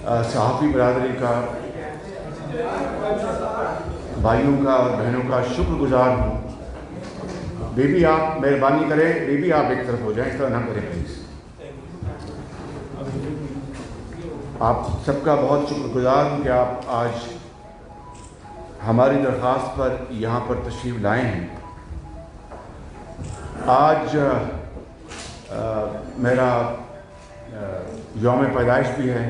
صحافی برادری کا، بھائیوں کا اور بہنوں کا شکر گزار ہوں۔ بیبی آپ مہربانی کریں، بیبی آپ ایک طرف ہو جائیں، اس طرح نہ کریں پلیز۔ آپ سب کا بہت شکر گزار ہوں کہ آپ آج ہماری درخواست پر یہاں پر تشریف لائے ہیں۔ آج میرا یوم پیدائش بھی ہے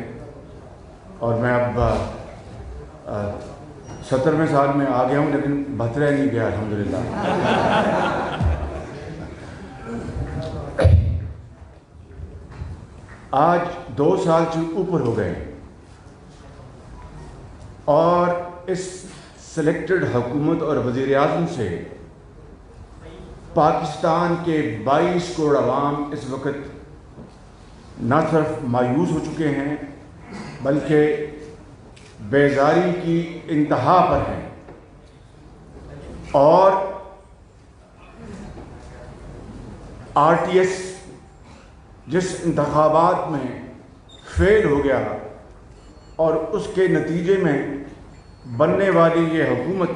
اور میں اب 70ویں سال میں آ گیا ہوں، لیکن بھترے نہیں گیا الحمدللہ۔ آج 2 سال سے اوپر ہو گئے اور اس سلیکٹڈ حکومت اور وزیر اعظم سے پاکستان کے 22 کروڑ عوام اس وقت نہ صرف مایوس ہو چکے ہیں بلکہ بیزاری کی انتہا پر ہیں، اور RTS جس انتخابات میں فیل ہو گیا اور اس کے نتیجے میں بننے والی یہ حکومت،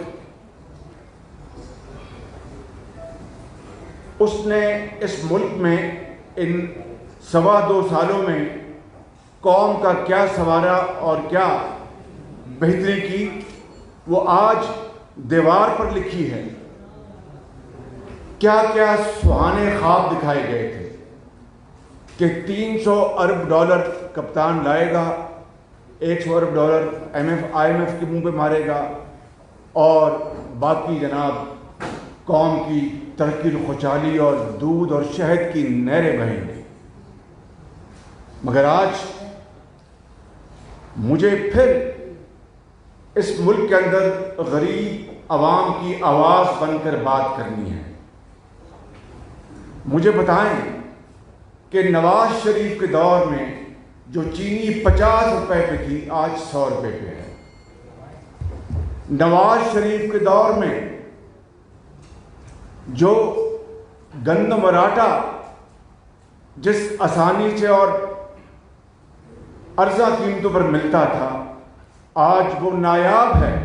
اس نے اس ملک میں ان 2.25 سالوں میں قوم کا کیا سنوارا اور کیا بہتری کی، وہ آج دیوار پر لکھی ہے۔ کیا کیا سہانے خواب دکھائے گئے تھے کہ $300 ارب کپتان لائے گا، $100 ارب IMF کے منہ پہ مارے گا، اور باقی جناب قوم کی ترقی خوشحالی اور دودھ اور شہد کی نہریں بہیں گی۔ مگر آج مجھے پھر اس ملک کے اندر غریب عوام کی آواز بن کر بات کرنی ہے۔ مجھے بتائیں کہ نواز شریف کے دور میں جو چینی 50 روپے پہ تھی آج 100 روپے پہ ہے۔ نواز شریف کے دور میں جو گندم اور آٹا جس آسانی سے اور ارزاں قیمتوں پر ملتا تھا، آج وہ نایاب ہے،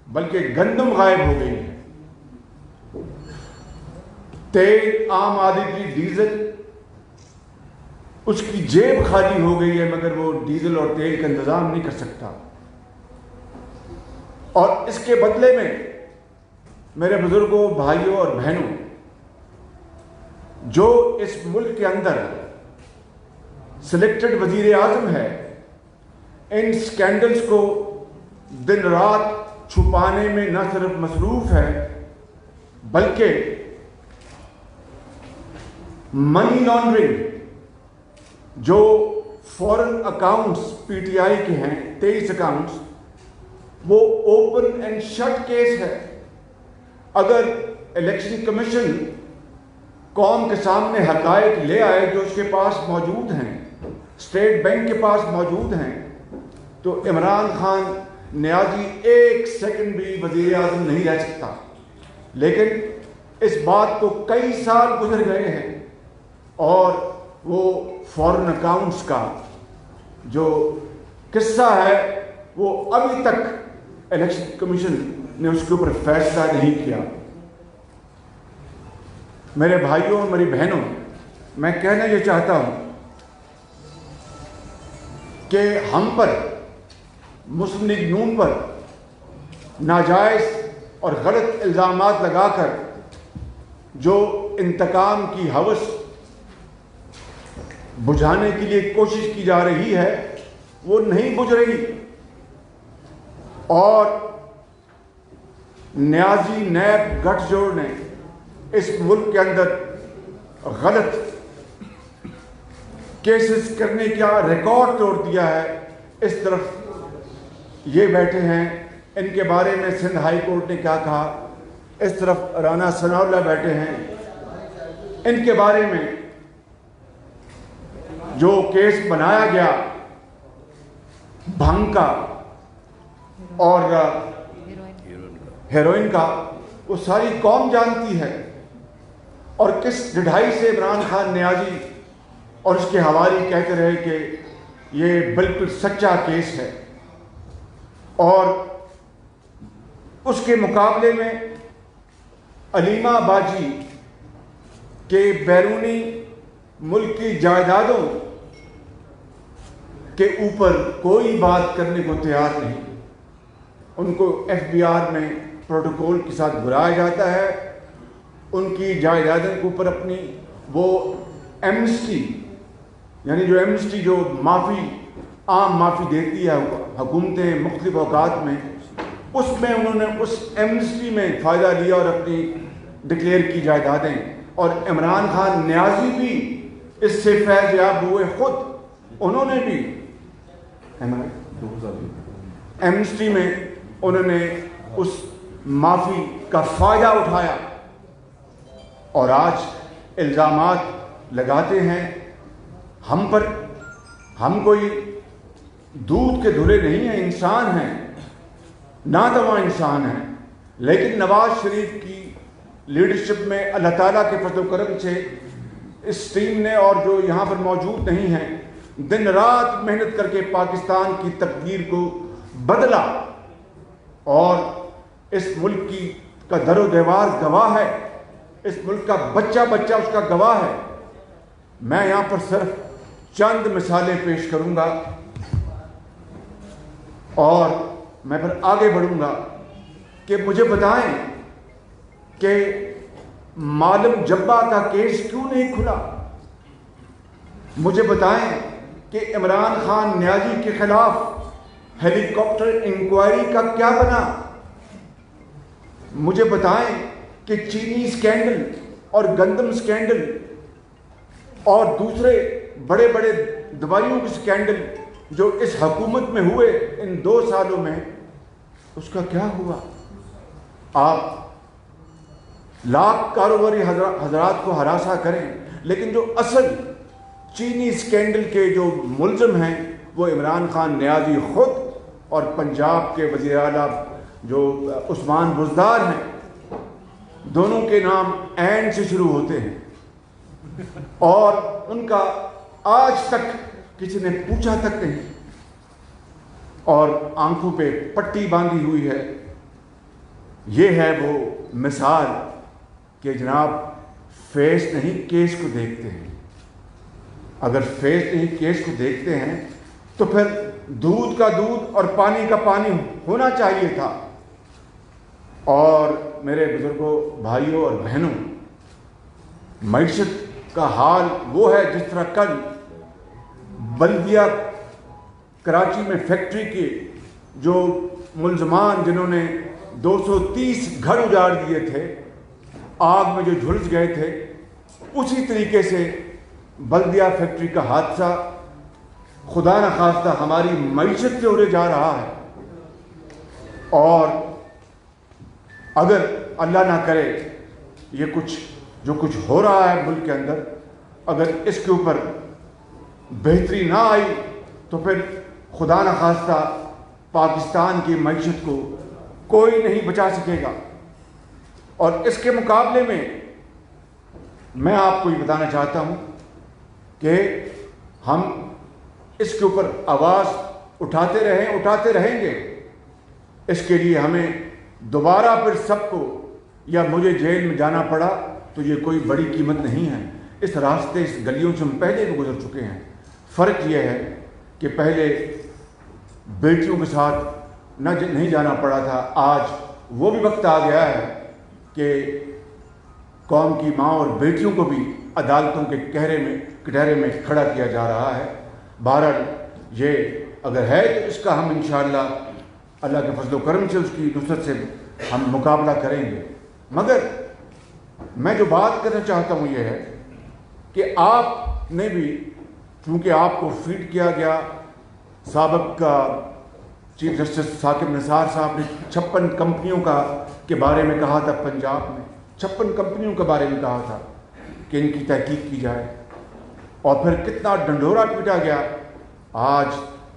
بلکہ گندم غائب ہو گئی ہے۔ تیل عام آدمی کی، ڈیزل، اس کی جیب خالی ہو گئی ہے، مگر وہ ڈیزل اور تیل کا انتظام نہیں کر سکتا۔ اور اس کے بدلے میں میرے بزرگوں، بھائیوں اور بہنوں، جو اس ملک کے اندر سلیکٹڈ وزیر اعظم ہے، ان سکینڈلز کو دن رات چھپانے میں نہ صرف مصروف ہے بلکہ منی لانڈرنگ، جو فورن اکاؤنٹس PTI کے ہیں 23 اکاؤنٹس، وہ اوپن اینڈ شٹ کیس ہے۔ اگر الیکشن کمیشن قوم کے سامنے حقائق لے آئے جو اس کے پاس موجود ہیں، اسٹیٹ بینک کے پاس موجود ہیں، تو عمران خان نیازی 1 سیکنڈ بھی وزیر اعظم نہیں رہ سکتا۔ لیکن اس بات کو کئی سال گزر گئے ہیں اور وہ فورن اکاؤنٹس کا جو قصہ ہے وہ ابھی تک الیکشن کمیشن نے اس کے اوپر فیصلہ نہیں کیا۔ میرے بھائیوں اور میری بہنوں، میں کہنا یہ چاہتا ہوں کہ ہم پر، مسلم لیگ نون پر ناجائز اور غلط الزامات لگا کر جو انتقام کی ہوس بجھانے کے لیے کوشش کی جا رہی ہے وہ نہیں بجھ رہی، اور نیازی نیب گٹھ جوڑ نے اس ملک کے اندر غلط کیسز کرنے کا ریکارڈ توڑ دیا ہے۔ اس طرف یہ بیٹھے ہیں، ان کے بارے میں سندھ ہائی کورٹ نے کیا کہا، اس طرف رانا ثناء اللہ بیٹھے ہیں، ان کے بارے میں جو کیس بنایا گیا بھنگ کا اور ہیروئن کا، وہ ساری قوم جانتی ہے، اور کس ڈھائی سے عمران خان نیازی اور اس کے حوالی کہتے رہے کہ یہ بالکل سچا کیس ہے، اور اس کے مقابلے میں علیمہ باجی کے بیرونی ملک کی جائیدادوں کے اوپر کوئی بات کرنے کو تیار نہیں۔ ان کو FBR میں پروٹوکول کے ساتھ بلایا جاتا ہے، ان کی جائیدادوں کے اوپر اپنی وہ ایمنسٹی، یعنی جو ایمنسٹی جو معافی، عام معافی دیتی ہے حکومتیں مختلف اوقات میں، اس میں انہوں نے اس ایمنسٹی میں فائدہ لیا اور اپنی ڈکلیئر کی جائیدادیں، اور عمران خان نیازی بھی اس سے فیض یاب ہوئے، خود انہوں نے بھی ایمنسٹی میں انہوں نے اس معافی کا فائدہ اٹھایا، اور آج الزامات لگاتے ہیں ہم پر۔ ہم کوئی دودھ کے دھلے نہیں ہیں، انسان ہیں، ناتواں انسان ہیں، لیکن نواز شریف کی لیڈرشپ میں اللہ تعالیٰ کے فضل و کرم سے اس ٹیم نے، اور جو یہاں پر موجود نہیں ہیں، دن رات محنت کر کے پاکستان کی تقدیر کو بدلا، اور اس ملک کی کا در و دیوار گواہ ہے، اس ملک کا بچہ بچہ اس کا گواہ ہے۔ میں یہاں پر صرف چند مثالیں پیش کروں گا اور میں پھر آگے بڑھوں گا کہ مجھے بتائیں کہ معلم جبا کا کیس کیوں نہیں کھلا؟ مجھے بتائیں کہ عمران خان نیازی کے خلاف ہیلی کاپٹر انکوائری کا کیا بنا؟ مجھے بتائیں کہ چینی سکینڈل اور گندم سکینڈل اور دوسرے بڑے بڑے دوائیوں کے سکینڈل جو اس حکومت میں ہوئے ان 2 سالوں میں، اس کا کیا ہوا؟ آپ لاکھ کاروباری حضرات کو ہراساں کریں، لیکن جو اصل چینی سکینڈل کے جو ملزم ہیں وہ عمران خان نیازی خود اور پنجاب کے وزیر اعلیٰ جو عثمان بزدار ہیں، دونوں کے نام این سے شروع ہوتے ہیں، اور ان کا آج تک کسی نے پوچھا تک نہیں، اور آنکھوں پہ پٹی باندھی ہوئی ہے۔ یہ ہے وہ مثال کہ جناب فیس نہیں کیس کو دیکھتے ہیں۔ اگر فیس نہیں کیس کو دیکھتے ہیں تو پھر دودھ کا دودھ اور پانی کا پانی ہونا چاہیے تھا۔ اور میرے بزرگوں، بھائیوں اور بہنوں، معیشت کا حال وہ ہے جس طرح کل بلدیہ کراچی میں فیکٹری کے جو ملزمان جنہوں نے 230 گھر اجاڑ دیے تھے، آگ میں جو جھلس گئے تھے، اسی طریقے سے بلدیہ فیکٹری کا حادثہ خدا نخواستہ ہماری معیشت سے اڑے جا رہا ہے۔ اور اگر اللہ نہ کرے یہ جو کچھ ہو رہا ہے ملک کے اندر، اگر اس کے اوپر بہتری نہ آئی تو پھر خدا نخواستہ پاکستان کی معیشت کو کوئی نہیں بچا سکے گا۔ اور اس کے مقابلے میں آپ کو یہ بتانا چاہتا ہوں کہ ہم اس کے اوپر آواز اٹھاتے رہیں گے۔ اس کے لیے ہمیں دوبارہ پھر سب کو یا مجھے جیل میں جانا پڑا تو یہ کوئی بڑی قیمت نہیں ہے۔ اس راستے، اس گلیوں سے ہم پہلے بھی گزر چکے ہیں۔ فرق یہ ہے کہ پہلے بیٹیوں کے ساتھ نہیں جانا پڑا تھا، آج وہ بھی وقت آ گیا ہے کہ قوم کی ماں اور بیٹیوں کو بھی عدالتوں کے کٹہرے میں کھڑا کیا جا رہا ہے۔ بہرحال یہ اگر ہے تو اس کا ہم انشاءاللہ اللہ کے فضل و کرم سے، اس کی نصرت سے ہم مقابلہ کریں گے۔ مگر میں جو بات کرنا چاہتا ہوں یہ ہے کہ آپ نے بھی، چونکہ آپ کو فیڈ کیا گیا، سابق کا چیف جسٹس ثاقب نثار صاحب نے 56 کمپنیوں کے بارے میں کہا تھا، پنجاب میں 56 کمپنیوں کے بارے میں کہا تھا کہ ان کی تحقیق کی جائے، اور پھر کتنا ڈنڈورا پیٹا گیا۔ آج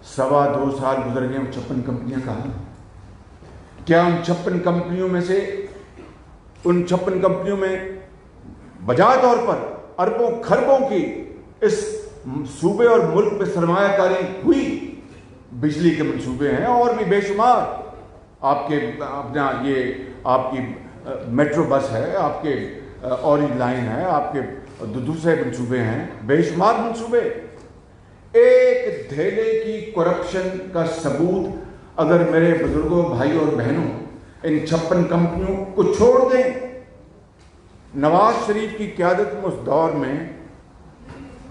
2.25 سال گزر گئے، 56 کمپنیاں کہاں؟ کیا ان 56 کمپنیوں میں بجا طور پر اربوں کھربوں کی اس صوبے اور ملک میں سرمایہ کاری ہوئی، بجلی کے منصوبے ہیں اور بھی بے شمار، آپ کے اپنا یہ آپ کی میٹرو بس ہے، آپ کے اورنج لائن ہے، آپ کے دوسرے منصوبے ہیں، بے شمار منصوبے۔ ایک دھیلے کی کرپشن کا ثبوت اگر میرے بزرگوں، بھائیوں اور بہنوں ان 56 کمپنیوں کو چھوڑ دیں، نواز شریف کی قیادت میں اس دور میں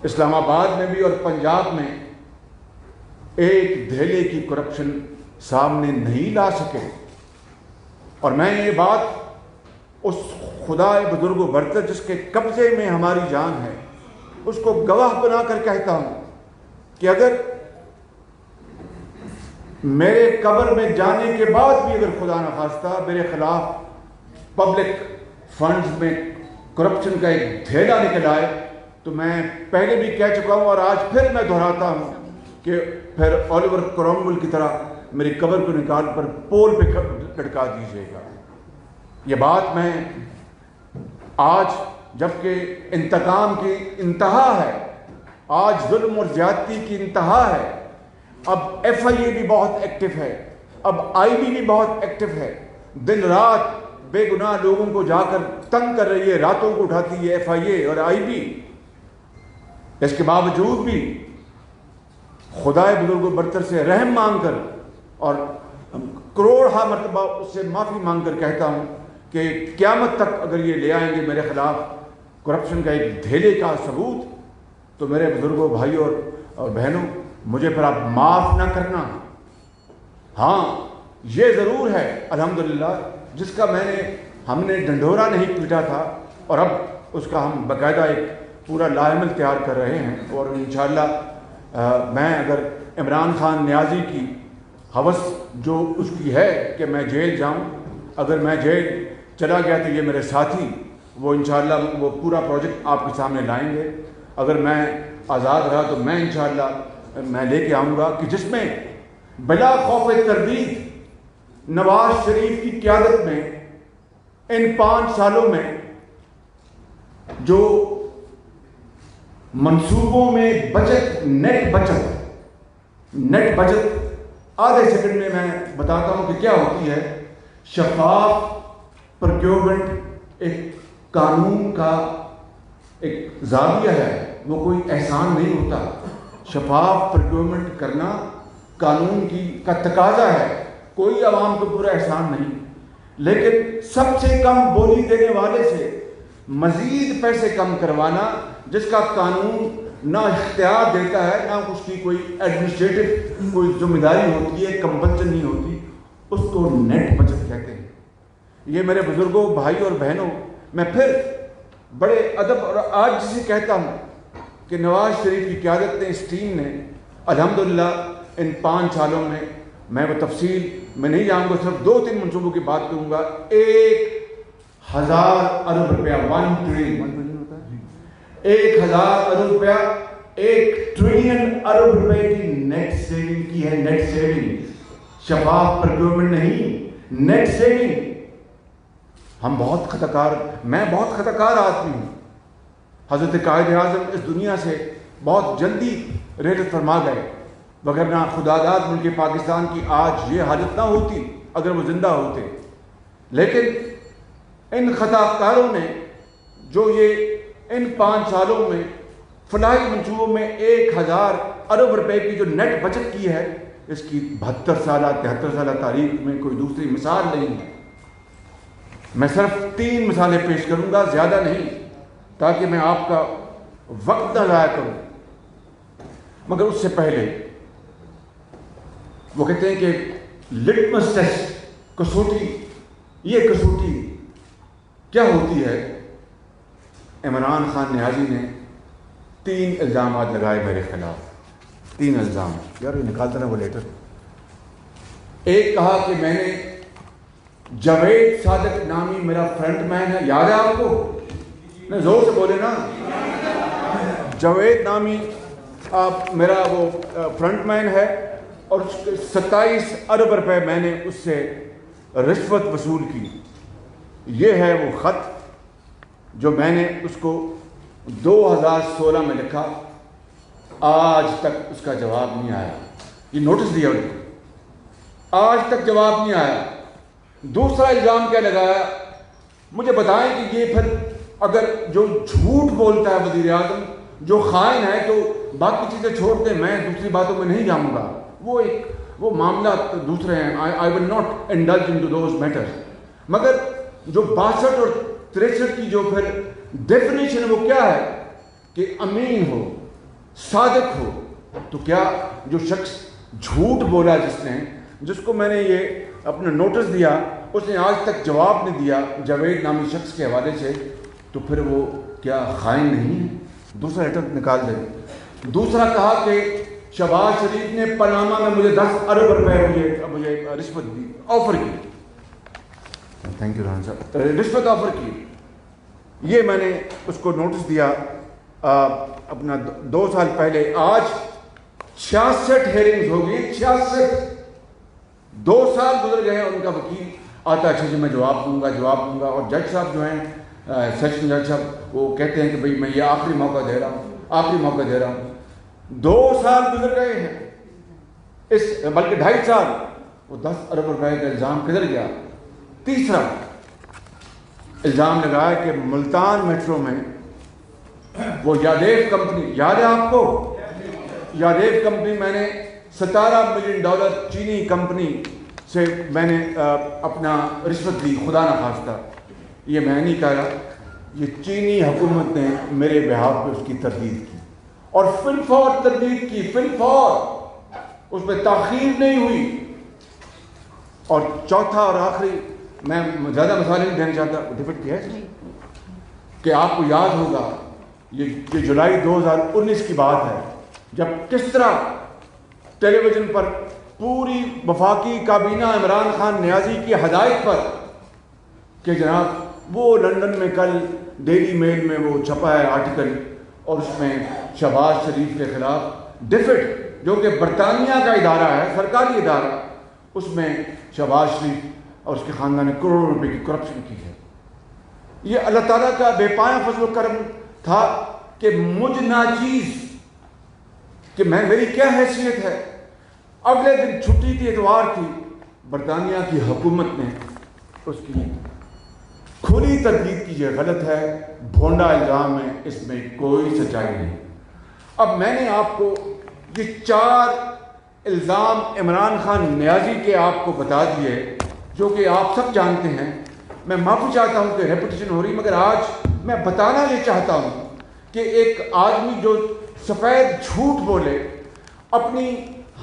اسلام آباد میں بھی اور پنجاب میں ایک دھیلے کی کرپشن سامنے نہیں لا سکے۔ اور میں یہ بات اس خدا بزرگ و برتر جس کے قبضے میں ہماری جان ہے اس کو گواہ بنا کر کہتا ہوں کہ اگر میرے قبر میں جانے کے بعد بھی اگر خدا نخواستہ میرے خلاف پبلک فنڈز میں کرپشن کا ایک دھیلا نکل آئے تو میں پہلے بھی کہہ چکا ہوں اور آج پھر میں دہراتا ہوں کہ پھر اولیور کرومویل کی طرح میری قبر کو نکال پر پول پہ لٹکا دیجیے گا۔ یہ بات میں آج جبکہ انتقام کی انتہا ہے، آج ظلم اور زیادتی کی انتہا ہے، اب ایف آئی اے بھی بہت ایکٹیو ہے، اب آئی بی بھی بہت ایکٹیو ہے، دن رات بے گناہ لوگوں کو جا کر تنگ کر رہی ہے، راتوں کو اٹھاتی ہے ایف آئی اے اور آئی بی۔ اس کے باوجود بھی خدائے بزرگ و برتر سے رحم مانگ کر اور کروڑہا مرتبہ اس سے معافی مانگ کر کہتا ہوں کہ قیامت تک اگر یہ لے آئیں گے میرے خلاف کرپشن کا ایک دھیلے کا ثبوت تو میرے بزرگوں، بھائیوں اور بہنوں مجھے پھر آپ معاف نہ کرنا۔ ہاں یہ ضرور ہے الحمدللہ جس کا ہم نے ڈنڈورا نہیں پیٹا تھا اور اب اس کا ہم باقاعدہ ایک پورا لائحہ تیار کر رہے ہیں، اور انشاءاللہ میں اگر عمران خان نیازی کی ہوس جو اس کی ہے کہ میں جیل جاؤں، اگر میں جیل چلا گیا تو یہ میرے ساتھی وہ انشاءاللہ وہ پورا پروجیکٹ آپ کے سامنے لائیں گے۔ اگر میں آزاد رہا تو میں انشاءاللہ میں لے کے آؤں گا کہ جس میں بلا خوف تردید نواز شریف کی قیادت میں ان 5 سالوں میں جو منصوبوں میں بچت، نیٹ بچت آدھے سیکنڈ میں بتاتا ہوں کہ کیا ہوتی ہے۔ شفاف پروکیورمنٹ ایک قانون کا ایک زاویہ ہے، وہ کوئی احسان نہیں ہوتا۔ شفاف پروکیورمنٹ کرنا قانون کا تقاضا ہے، کوئی عوام کو پورا احسان نہیں، لیکن سب سے کم بولی دینے والے سے مزید پیسے کم کروانا جس کا قانون نہ اختیار دیتا ہے نہ اس کی کوئی ایڈمنسٹریٹو کوئی ذمہ داری ہوتی ہے، کمپلشن نہیں ہوتی، اس کو نیٹ بچت کہتے ہیں۔ یہ میرے بزرگوں، بھائی اور بہنوں میں پھر بڑے ادب اور عاجزی سے کہتا ہوں کہ نواز شریف کی قیادت نے، اس ٹیم نے الحمدللہ ان 5 سالوں میں وہ تفصیل میں نہیں جاؤں گا، صرف 2-3 منصوبوں کی بات کروں گا۔ 1000 ارب روپیہ، 1 ٹریلین، 1000 ارب روپیہ، 1 ٹریلین ارب روپے کی نیٹ سیونگ کی ہے۔ نیٹ سیونگ، شفاف پروکیورمنٹ نہیں، نیٹ سیونگ۔ ہم بہت خطاکار، میں بہت خطاکار آدمی ہوں۔ حضرت قائد اعظم اس دنیا سے بہت جلدی رحلت فرما گئے، وگرنہ خدا داد ملک پاکستان کی آج یہ حالت نہ ہوتی اگر وہ زندہ ہوتے۔ لیکن ان خطاکاروں نے جو یہ ان 5 سالوں میں فلاحی منصوبوں میں 1000 ارب روپے کی جو نیٹ بچت کی ہے، اس کی 72 سالہ 73 سالہ تاریخ میں کوئی دوسری مثال نہیں ہے۔ میں صرف 3 مثالیں پیش کروں گا، زیادہ نہیں، تاکہ میں آپ کا وقت نہ ضائع کروں۔ مگر اس سے پہلے وہ کہتے ہیں کہ لٹمس ٹیسٹ، کسوٹی، یہ کسوٹی کیا ہوتی ہے؟ عمران خان نیازی نے 3 الزامات لگائے میرے خلاف، 3 الزام۔ یار یہ نکالتا نا وہ لیٹر۔ ایک کہا کہ میں نے جاوید صادق نامی میرا فرنٹ مین ہے، یاد ہے آپ کو؟ نہیں زور سے بولے نا۔ جاوید نامی میرا وہ فرنٹ مین ہے اور 27 ارب روپے میں نے اس سے رشوت وصول کی۔ یہ ہے وہ خط جو میں نے اس کو 2016 میں لکھا آج تک اس کا جواب نہیں آیا. یہ نوٹس دیا انہوں نے, آج تک جواب نہیں آیا. دوسرا الزام کیا لگایا, مجھے بتائیں کہ یہ پھر اگر جو جھوٹ بولتا ہے وزیر اعظم, جو خائن ہے, تو باقی چیزیں چھوڑ کے میں دوسری باتوں میں نہیں جاؤں گا. وہ معاملات دوسرے ہیں. I will not indulge in to those matters. مگر جو 62 اور 63 کی جو پھر ڈیفینیشن ہے وہ کیا ہے کہ امین ہو, صادق ہو. تو کیا جو شخص جھوٹ بولا جس کو میں نے یہ اپنا نوٹس دیا, اس نے آج تک جواب نہیں دیا جاوید نامی شخص کے حوالے سے, تو پھر وہ کیا خائن نہیں ہے؟ دوسرا لیٹر نکال دیں. دوسرا کہا کہ شہباز شریف نے پاناما میں مجھے 10 ارب روپے مجھے رشوت دی, آفر کی. تھینک یو رحمان صاحب. رشوت آفر کی. یہ میں نے اس کو نوٹس دیا اپنا 2 سال پہلے. آج 66 ہیئرنگز ہو گئی, 66. 2 سال گزر گئے. ان کا وکیل آتا ہے, اچھا جی میں جواب دوں گا. اور جج صاحب جو ہیں, سیشن جج صاحب, وہ کہتے ہیں کہ بھئی میں یہ آخری موقع دے رہا ہوں. 2 سال گزر گئے ہیں, بلکہ 2.5 سال. وہ 10 ارب روپے کا الزام کدھر گیا؟ تیسرا الزام لگایا کہ ملتان میٹرو میں وہ یادیو کمپنی, یاد ہے آپ کو؟ یادیو کمپنی, میں نے $17 ملین چینی کمپنی سے میں نے اپنا رشوت لی, خدا نخواستہ. یہ میں نہیں کہہ رہا, یہ چینی حکومت نے میرے بہاف پہ اس کی تردید کی, اور فی الفور تردید کی, فی الفور. اس میں تاخیر نہیں ہوئی. اور چوتھا اور آخری, میں زیادہ مسائل نہیں دینا چاہتا, ڈیبیٹ کیا ہے کہ آپ کو یاد ہوگا یہ جولائی 2019 کی بات ہے, جب کس طرح ٹیلی ویژن پر پوری وفاقی کابینہ عمران خان نیازی کی ہدایت پر کہ جناب وہ لندن میں کل ڈیلی میل میں وہ چھپا ہے آرٹیکل, اور اس میں شہباز شریف کے خلاف ڈیفٹ, جو کہ برطانیہ کا ادارہ ہے, سرکاری ادارہ, اس میں شہباز شریف اور اس کے خاندان نے کروڑوں روپے کی کرپشن کی ہے. یہ اللہ تعالیٰ کا بے پایا فضل و کرم تھا کہ مجھ ناچیز کہ میری کیا حیثیت ہے. اگلے دن چھٹی تھی, اتوار تھی, برطانیہ کی حکومت نے اس کی کھلی تردید کی, یہ غلط ہے, بھونڈا الزام ہے, اس میں کوئی سچائی نہیں. اب میں نے آپ کو یہ 4 الزام عمران خان نیازی کے آپ کو بتا دیے, جو کہ آپ سب جانتے ہیں. میں معافی چاہتا ہوں کہ ریپیٹیشن ہو رہی, مگر آج میں بتانا یہ چاہتا ہوں کہ ایک آدمی جو سفید جھوٹ بولے, اپنی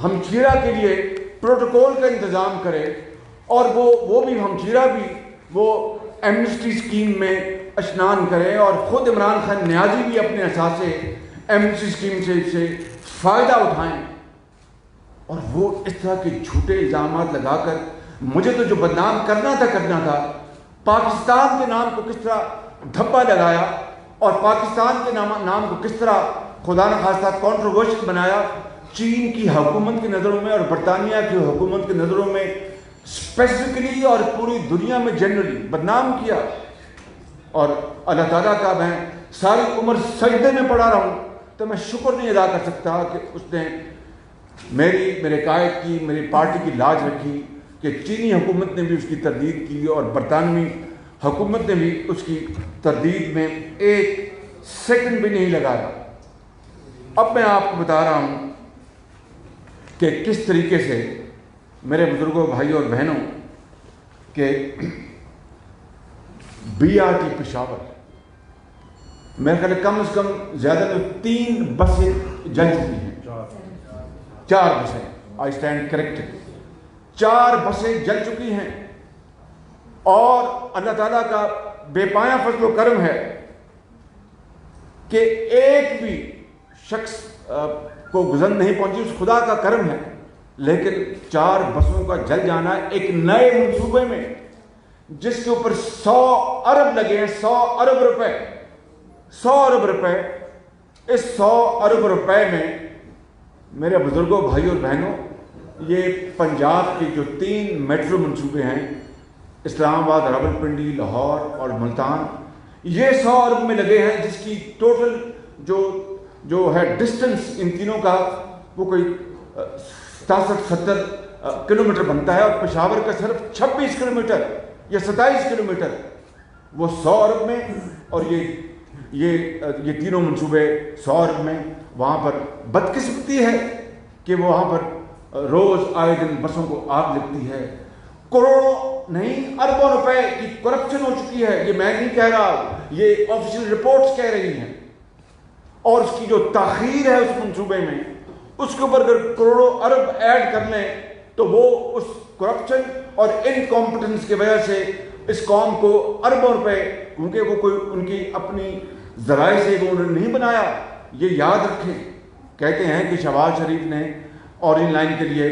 ہمشیرہ کے لیے پروٹوکول کا انتظام کرے, اور وہ بھی ہمشیرہ بھی وہ ایمنسٹی اسکیم میں اشنان کرے, اور خود عمران خان نیازی بھی اپنے اثاثے ایمنسٹی اسکیم سے فائدہ اٹھائیں, اور وہ اس طرح کے جھوٹے الزامات لگا کر مجھے تو جو بدنام کرنا تھا, پاکستان کے نام کو کس طرح دھبا لگایا, اور پاکستان کے نام کو کس طرح خدا نخواستہ کنٹروورشل بنایا چین کی حکومت کی نظروں میں اور برطانیہ کی حکومت کی نظروں میں اسپیسیفکلی, اور پوری دنیا میں جنرلی بدنام کیا. اور اللہ تعالیٰ کا میں ساری عمر سجدے میں پڑا رہا ہوں, تو میں شکر نہیں ادا کر سکتا کہ اس نے میرے قائد کی, میری پارٹی کی لاج رکھی, کہ چینی حکومت نے بھی اس کی تردید کی, اور برطانوی حکومت نے بھی اس کی تردید میں 1 سیکنڈ بھی نہیں لگایا. اب میں آپ کو بتا رہا ہوں کہ کس طریقے سے میرے بزرگوں, بھائیوں اور بہنوں, کہ BRT پشاور میرے خیال کم از کم زیادہ تو 3 بسیں جل چکی ہیں, 4 بسیں, آئی اسٹینڈ کریکٹڈ, 4 بسیں جل چکی ہیں. اور اللہ تعالیٰ کا بے پایا فضل و کرم ہے کہ ایک بھی شخص کو گزر نہیں پہنچی, اس خدا کا کرم ہے. لیکن 4 بسوں کا جل جانا ایک نئے منصوبے میں, جس کے اوپر 100 ارب لگے ہیں, 100 ارب روپے, 100 ارب روپے. اس 100 ارب روپے میں میرے بزرگوں, بھائیوں اور بہنوں, یہ پنجاب کے جو 3 میٹرو منصوبے ہیں, اسلام آباد, راولپنڈی, لاہور اور ملتان, یہ 100 ارب میں لگے ہیں, جس کی ٹوٹل جو جو ہے ڈسٹنس ان تینوں کا وہ کوئی 67-70 کلومیٹر بنتا ہے، اور پشاور کا صرف 26 کلومیٹر یا 27 کلومیٹر وہ 100 ارب میں، اور یہ تینوں منصوبے 100 ارب میں. وہاں پر بدقسمتی ہے کہ وہاں پر روز آئے دن بسوں کو آگ لگتی ہے. کروڑوں نہیں اربوں روپے کی کرپشن ہو چکی ہے. یہ میں نہیں کہہ رہا، یہ آفیشیل رپورٹس کہہ رہی ہیں. اور اس کی جو تاخیر ہے اس منصوبے میں، اس کے اوپر اگر کروڑوں ارب ایڈ کر لیں تو وہ اس کرپشن اور انکمپٹنس کی وجہ سے اس قوم کو اربوں روپے، کیونکہ وہ کوئی ان کی اپنی ذرائع سے وہ انہوں نے نہیں بنایا. یہ یاد رکھیں. کہتے ہیں کہ شہباز شریف نے اورنج لائن کے لیے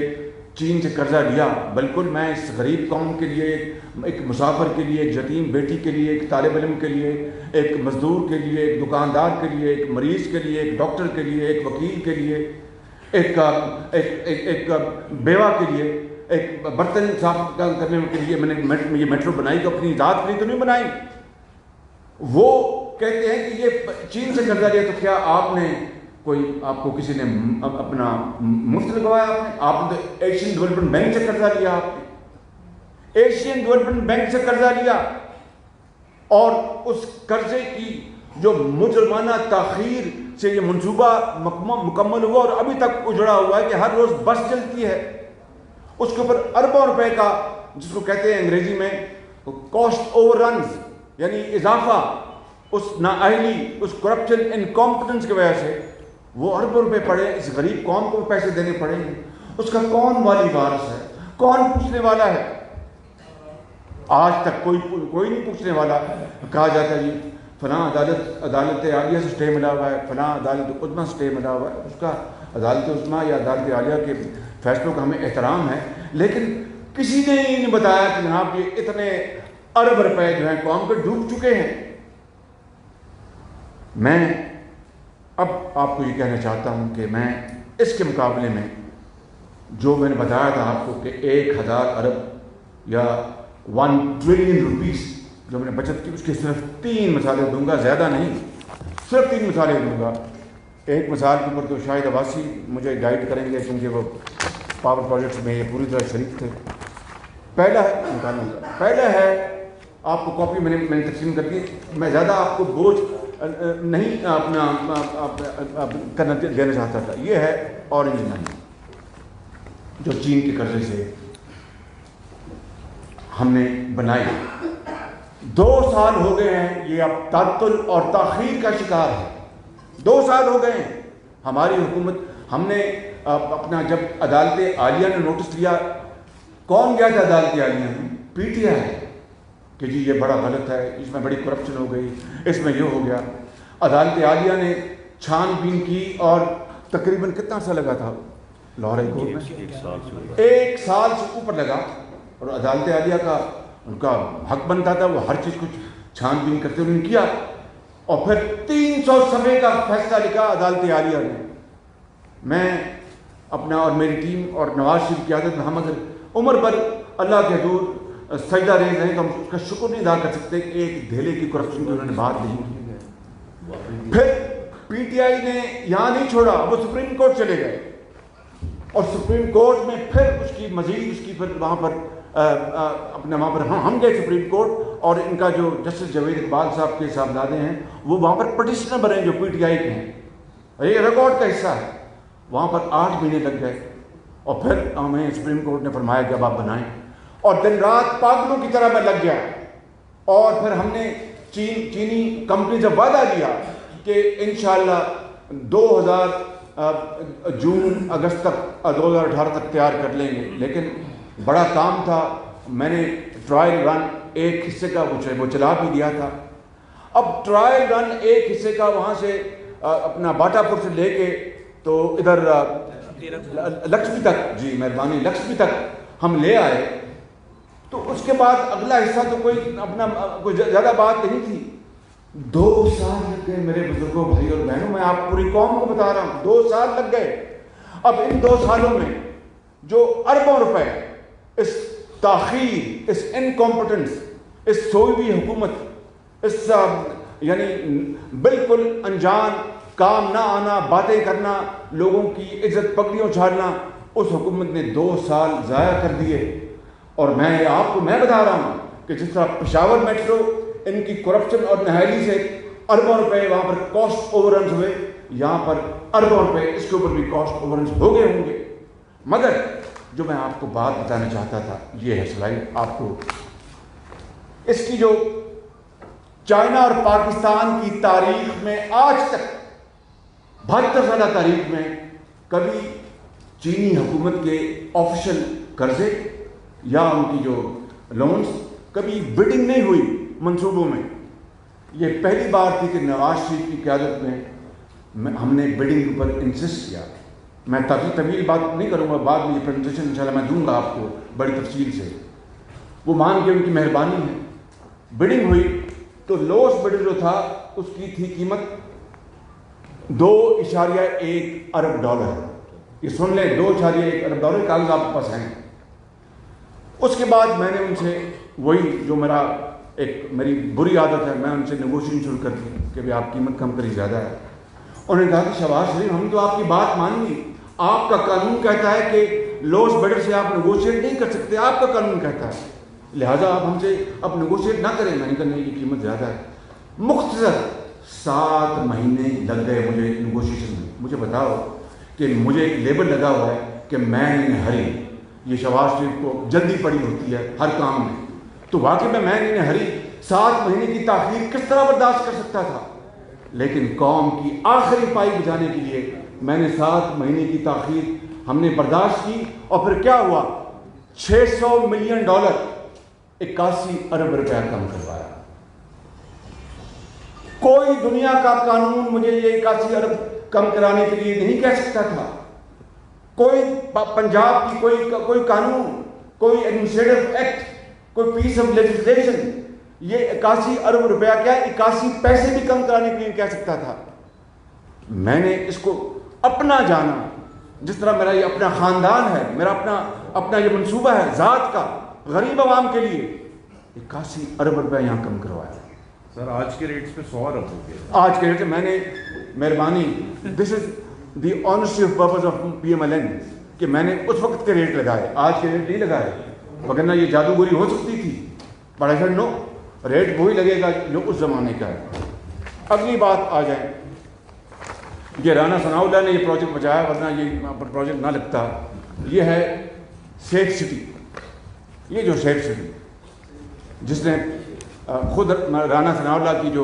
چین سے قرضہ لیا. بالکل، میں اس غریب قوم کے لیے، ایک مسافر کے لیے، ایک یتیم بیٹی کے لیے، ایک طالب علم کے لیے، ایک مزدور کے لیے، ایک دکاندار کے لیے، ایک مریض کے لیے، ایک ڈاکٹر کے لیے، ایک وکیل کے لیے، ایک بیوہ کے لیے، ایک برتن صاف کرنے کے لیے میں نے یہ میٹرو بنائی. تو اپنی ذات کے لیے تو نہیں بنائی. وہ کہتے ہیں کہ یہ چین سے قرضہ لیا. تو کیا آپ نے آپ کو کسی نے اپنا مفت لگوایا؟ آپ نے تو ایشین ڈیولپمنٹ بینک سے قرضہ لیا. آپ نے ایشین ڈیولپمنٹ بینک سے قرضہ لیا، اور اس قرضے کی جو مجرمانہ تاخیر سے یہ منصوبہ مکمل ہوا اور ابھی تک اجڑا ہوا ہے کہ ہر روز بس چلتی ہے، اس کے اوپر اربوں روپے کا، جس کو کہتے ہیں انگریزی میں کاسٹ اوور رنز، یعنی اضافہ اس نااہلی، اس کرپشن، انکمپٹنس کی وجہ سے وہ اربوں روپے پڑے. اس غریب قوم کو پیسے دینے پڑے ہیں. اس کا کون والی وارث ہے؟ کون پوچھنے والا ہے؟ آج تک کوئی نہیں پوچھنے والا. کہا جاتا ہے جی فلاں عدالت عالیہ سے اسٹے ملا ہوا ہے، فلاں عدالت عظمیٰ سے اسٹے ملا ہوا ہے. اس کا عدالت عظمیٰ یا عدالت عالیہ کے فیصلوں کا ہمیں احترام ہے، لیکن کسی نے ہی نہیں بتایا کہ جناب یہ اتنے ارب روپے جو ہیں قوم کے ڈوب چکے ہیں. میں اب آپ کو یہ کہنا چاہتا ہوں کہ میں اس کے مقابلے میں جو میں نے بتایا تھا آپ کو کہ 1000 ارب یا 1 ٹریلین روپیز جو میں نے بچت کی، اس کے صرف 3 مثالیں دوں گا، زیادہ نہیں، صرف 3 مثالیں دوں گا. ایک مثال کے اوپر تو شاہد عباسی مجھے گائیڈ کریں گے، کیونکہ وہ پاور پروجیکٹس میں یہ پوری طرح شریک تھے. پہلا ہے آپ کو کاپی میں نے تقسیم کر دی. میں زیادہ آپ کو بوجھ نہیں دینا چاہتا تھا. یہ ہے اورنج لائن جو چین کے قرضے سے ہم نے بنائی. 2 سال ہو گئے ہیں یہ اب تعطل اور تاخیر کا شکار ہے. 2 سال ہو گئے ہیں ہماری حکومت. ہم نے اپنا جب عدالت عالیہ نے نوٹس لیا، کون گیا تھا عدالت عالیہ میں؟ پی ٹی آئی، کہ جی یہ بڑا غلط ہے، اس میں بڑی کرپشن ہو گئی، اس میں یہ ہو گیا. عدالت عالیہ نے چھان بین کی اور تقریباً کتنا سا لگا تھا لاہور ہائی کورٹ میں؟ 1 سال سے اوپر لگا. اور عدالت عالیہ کا ان کا حق بنتا تھا، وہ ہر چیز کو چھان بین کرتے انہوں نے کیا. اور پھر 300 صفحے کا فیصلہ لکھا عدالت عالیہ نے. میں اپنا اور میری ٹیم اور نواز شریف کی قیادت میں ہم اگر عمر بھر اللہ کے حضور سجدہ ریز ہیں تو ہم اس کا شکر نہیں ادا کر سکتے کہ ایک دھیلے کی کرپشن کی انہوں نے بات نہیں کی. پھر پی ٹی آئی نے یہاں نہیں چھوڑا، وہ سپریم کورٹ چلے گئے، اور سپریم کورٹ میں پھر اس کی مزید اس کی پھر وہاں پر اپنے وہاں پر ہم گئے سپریم کورٹ، اور ان کا جو جسٹس جاوید اقبال صاحب کے صاحبزادے ہیں وہ وہاں پر پٹیشنر بنے جو پی ٹی آئی کے ہیں. یہ ریکارڈ کا حصہ ہے. وہاں پر 8 مہینے لگ گئے، اور پھر ہمیں سپریم کورٹ نے فرمایا کہ اب آپ بنائیں. اور دن رات پاگلوں کی طرح میں لگ گیا. اور پھر ہم نے چینی کمپنی سے وعدہ دیا کہ انشاءاللہ 2000 جون اگست تک 2018 تک تیار کر لیں گے. لیکن بڑا کام تھا. میں نے ٹرائل رن ایک حصے کا وہ چلا بھی دیا تھا. اب ٹرائل رن ایک حصے کا وہاں سے اپنا باٹا پور سے لے کے تو ادھر لکشمی تک، جی مہربانی، لکشمی تک ہم لے آئے. تو اس کے بعد اگلا حصہ تو کوئی زیادہ بات نہیں تھی. 2 سال لگ گئے میرے بزرگوں، بھائی اور بہنوں. میں آپ پوری قوم کو بتا رہا ہوں 2 سال لگ گئے. اب ان 2 سالوں میں جو اربوں روپے اس تاخیر، اس انکمپٹنس، اس سوئی ہوئی حکومت، اس یعنی بالکل انجان کام نہ آنا، باتیں کرنا، لوگوں کی عزت پگڑیوں چھاڑنا، اس حکومت نے 2 سال ضائع کر دیے۔ اور میں آپ کو بتا رہا ہوں کہ جس طرح پشاور میٹرو، ان کی کرپشن اور نااہلی سے اربوں روپے وہاں پر کاسٹ اوور رنز ہوئے، یہاں پر اربوں روپے اس کے اوپر بھی کاسٹ اوور رنز ہو گئے ہوں گے۔ مگر جو میں آپ کو بات بتانا چاہتا تھا یہ ہے سلائڈ آپ کو، اس کی جو چائنا اور پاکستان کی تاریخ میں آج تک 72 سالہ تاریخ میں کبھی چینی حکومت کے آفیشل قرضے یا ان کی جو لونز کبھی بڈنگ نہیں ہوئی منصوبوں میں۔ یہ پہلی بار تھی کہ نواز شریف کی قیادت میں ہم نے بڈنگ پر انسسٹ کیا۔ میں طویل بات نہیں کروں گا، بعد میں یہ پریزنٹیشن انشاءاللہ میں دوں گا آپ کو بڑی تفصیل سے۔ وہ مان کے ان کی مہربانی ہے، بڈنگ ہوئی تو لوس بڈر جو تھا اس کی تھی قیمت 2.1 ارب ڈالر۔ یہ سن لیں، 2.1 ارب ڈالر، کاغذ آپ کے پاس ہیں۔ اس کے بعد میں نے ان سے وہی جو میری بری عادت ہے، میں ان سے نیگوشیشن شروع کر دی کہ بھائی آپ قیمت کم کری، زیادہ ہے۔ انہوں نے کہا کہ شہباز شریف ہم تو آپ کی بات مان لی، آپ کا قانون کہتا ہے کہ لوس بڈر سے آپ نیگوشیٹ نہیں کر سکتے، آپ کا قانون کہتا ہے، لہٰذا آپ ہم سے اب نیگوشیٹ نہ کریں۔ میں نے کہا نہیں، یہ قیمت زیادہ ہے۔ مختصر 7 مہینے لگ گئے مجھے نیگوشیشن میں۔ مجھے بتاؤ کہ مجھے ایک لیبل لگا ہوا ہے کہ مین ان ہری، یہ شہباز شریف کو جلدی پڑی ہوتی ہے ہر کام میں، تو واقعی میں مین ان ہری 7 مہینے کی تاخیر کس طرح برداشت کر سکتا تھا؟ لیکن قوم کی آخری پائی بجانے کے لیے میں نے 7 مہینے کی تاخیر ہم نے برداشت کی، اور پھر کیا ہوا؟ $600 ملین 81 ارب روپیہ کم کروایا۔ کوئی دنیا کا قانون مجھے یہ 81 ارب کم کرانے کے لیے نہیں کہہ سکتا تھا۔ کوئی پنجاب کی کوئی قانون، کوئی ایڈمنسٹریٹو ایکٹ، کوئی پیس آف لیجسلیشن یہ 81 ارب روپیہ کیا 81 پیسے بھی کم کرانے کے لیے کہہ سکتا تھا۔ میں نے اس کو اپنا جانا، جس طرح میرا یہ اپنا خاندان ہے، میرا اپنا یہ منصوبہ ہے ذات کا، غریب عوام کے لیے 81 ارب روپیہ یہاں کم کروایا۔ سر آج کے ریٹس پہ 100 ارب ہو گیا۔ آج کے ریٹ میں نے مہربانی، this is the honesty of purpose of PMLN، کہ میں نے اس وقت کے ریٹ لگائے، آج کے ریٹ نہیں لگائے، وگرنہ یہ جادوگری ہو سکتی تھی، but I said no, rate وہی لگے گا جو اس زمانے کا ہے۔ اگلی بات آ جائیں، یہ رانا ثناء اللہ نے یہ پروجیکٹ بچایا، ورنہ یہ پروجیکٹ نہ لگتا۔ یہ ہے سیف سٹی، یہ جو سیف سٹی جس نے خود رانا ثناء اللہ کی جو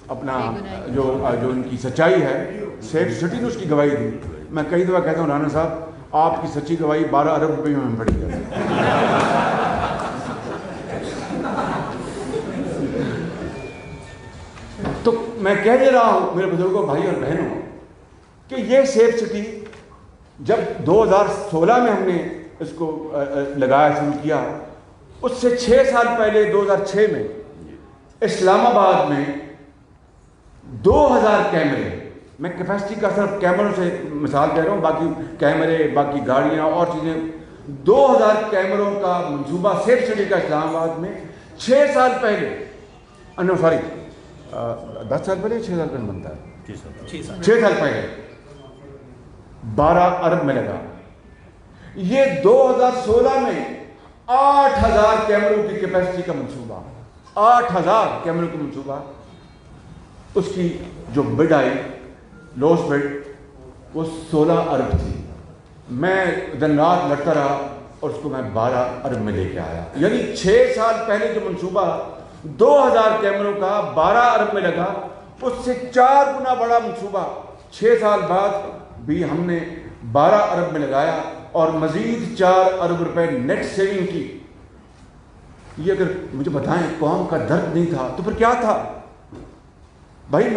اپنا جو ان کی سچائی ہے، سیف سٹی نے اس کی گواہی دی۔ میں کئی دفعہ کہتا ہوں رانا صاحب آپ کی سچی گواہی 12 ارب روپے میں پڑی ہے۔ تو میں کہہ دے رہا ہوں میرے بزرگوں، بھائی اور بہنوں، کہ یہ سیف سٹی جب 2016 میں ہم نے اس کو لگایا، شروع کیا، اس سے 6 سال پہلے 2006 میں اسلام آباد میں 2000 کیمرے، میں کیپیسٹی کا صرف کیمروں سے مثال دے رہا ہوں، باقی کیمرے، باقی گاڑیاں اور چیزیں، 2000 کیمروں کا منصوبہ سیف سٹی کا اسلام آباد میں 6 سال پہلے، 10 سال پہلے 6 سال پہلے بنتا ہے، 6 سال پہلے 12 ارب میں لگا۔ یہ 2016 میں 8000 کیمروں کی کیپیسٹی کا منصوبہ، 8000 کیمروں کا منصوبہ، اس کی جو بڈ آئی، لوس بڈ، وہ 16 ارب تھی۔ میں دن رات لڑتا رہا اور اس کو میں 12 ارب میں لے کے آیا۔ یعنی 6 سال پہلے جو منصوبہ 2000 کیمروں کا 12 ارب میں لگا، اس سے 4 گنا بڑا منصوبہ 6 سال بعد بھی ہم نے 12 ارب میں لگایا، اور مزید 4 ارب روپے نیٹ سیونگ کی۔ یہ اگر مجھے بتائیں قوم کا درد نہیں تھا تو پھر کیا تھا؟ بھائی